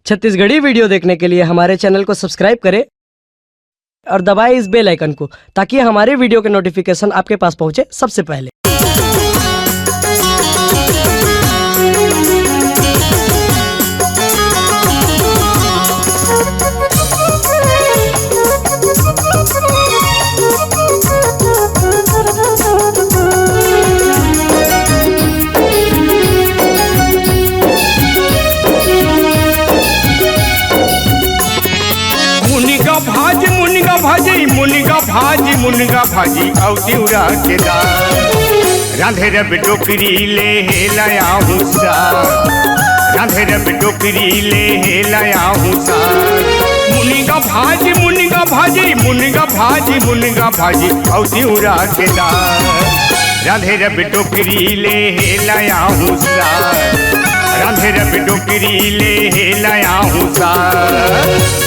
Chhattisgarhi video देखने के लिए हमारे चैनल को सब्सक्राइब करें और दबाएं इस बेल आइकन को ताकि हमारे वीडियो के नोटिफिकेशन आपके पास पहुंचे सबसे पहले। मुनगा भाजी औ तिउरा के दाल रांधे रब टोकरी ले लाया हूँ साग रांधे रब टोकरी ले लाया हूँ साग मुनगा भाजी औ तिउरा के दाल रांधे रब टोकरी ले लाया हूँ साग रांधे रब टोकरी ले लाया हूँ साग।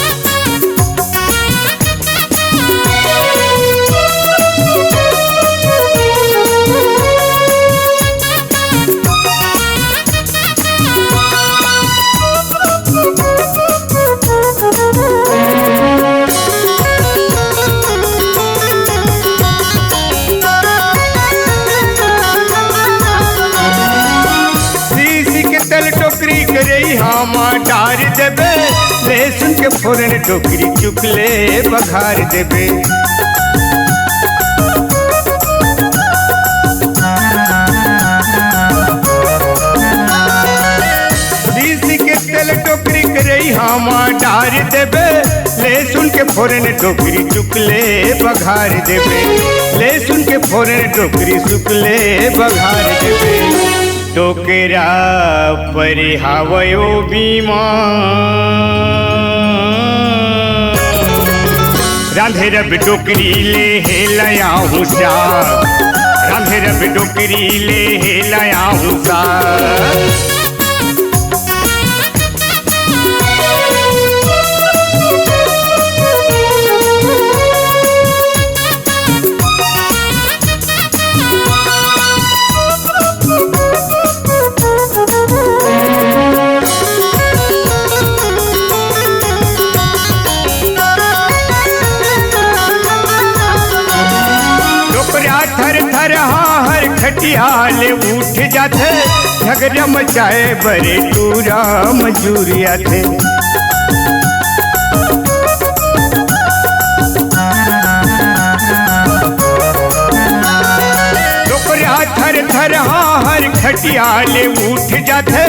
टोकरी करे हम डार देबे लहसुन के फोरन टोकरी चुकले बघार देबे तीसी के तेल टोकरी करे हम डार देबे लहसुन के फोरन टोकरी चुकले बघार देबे लहसुन के फोरन टोकरी चुकले बघार देबे टोकरा पर हावयो बीमा रांधे रब टोकरी ले लाया हूँ साग रांधे रब टोकरी ले लाया हूँ साग। हर खटियाल उठ जाते झगड़ा मचाए बड़े टूरा मजूरिया थे थर थर हर खटियाल उठ जाते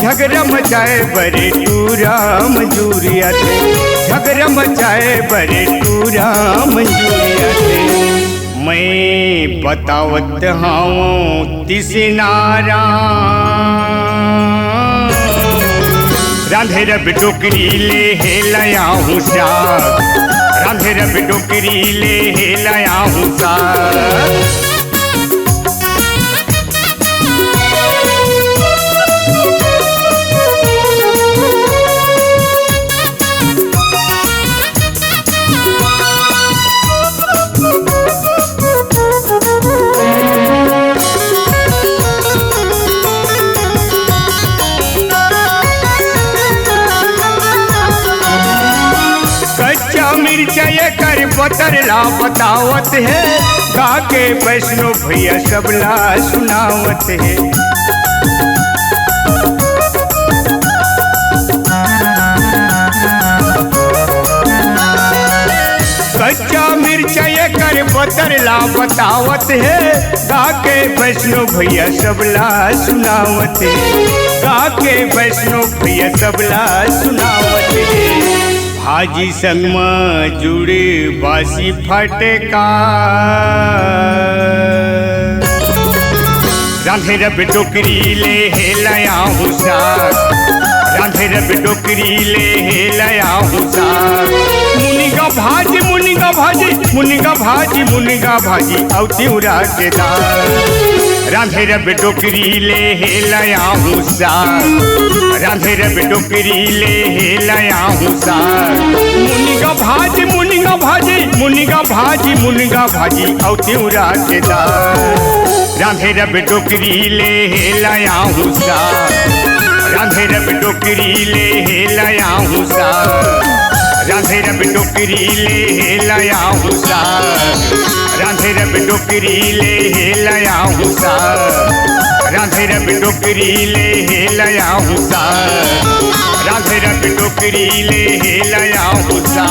झगड़ा मचाए बड़े टूरा मजूरिया थे झगड़ा मचाए बड़े टूरा मजूरिया थे। मैं बतावत हूँ तिसनारा रांधे रब टोकरी ले लाया हूँ साग रांधे रब टोकरी ले लाया हूँ साग। कर पतरला बतावत है गा के वैष्णो भैया सबला सुनावत है कच्चा मिर्चा कर पतरला बतावत है गा के वैष्णो भैया सबला सुनावत है गा के वैष्णो भैया सबला सुनावत है। भाजी संग में जुड़े बासी फटका रांधे रब टोकरी ले लाया हूँ साग रांधे रब टोकरी ले लाया हूँ साग। मुनगा भाजी औ तिउरा के दाल रांधे रब टोकरी ले लाया हूँ साग रांधे रब टोकरी ले लाया हूँ साग। मुनगा भाजी औ तिउरा के दाल रांधे रब टोकरी ले लाया हूँ साग राधे रब डोकरी ले हेलाया हूँ सा राधे रब डोकरी ले हेलाया हूँ सा राधे रब डोकरी ले हेलाया हूँ सा राधे रब डोकरी ले हेलाया हूँ सा राधे रब डोकरी ले हेलाया हूँ सा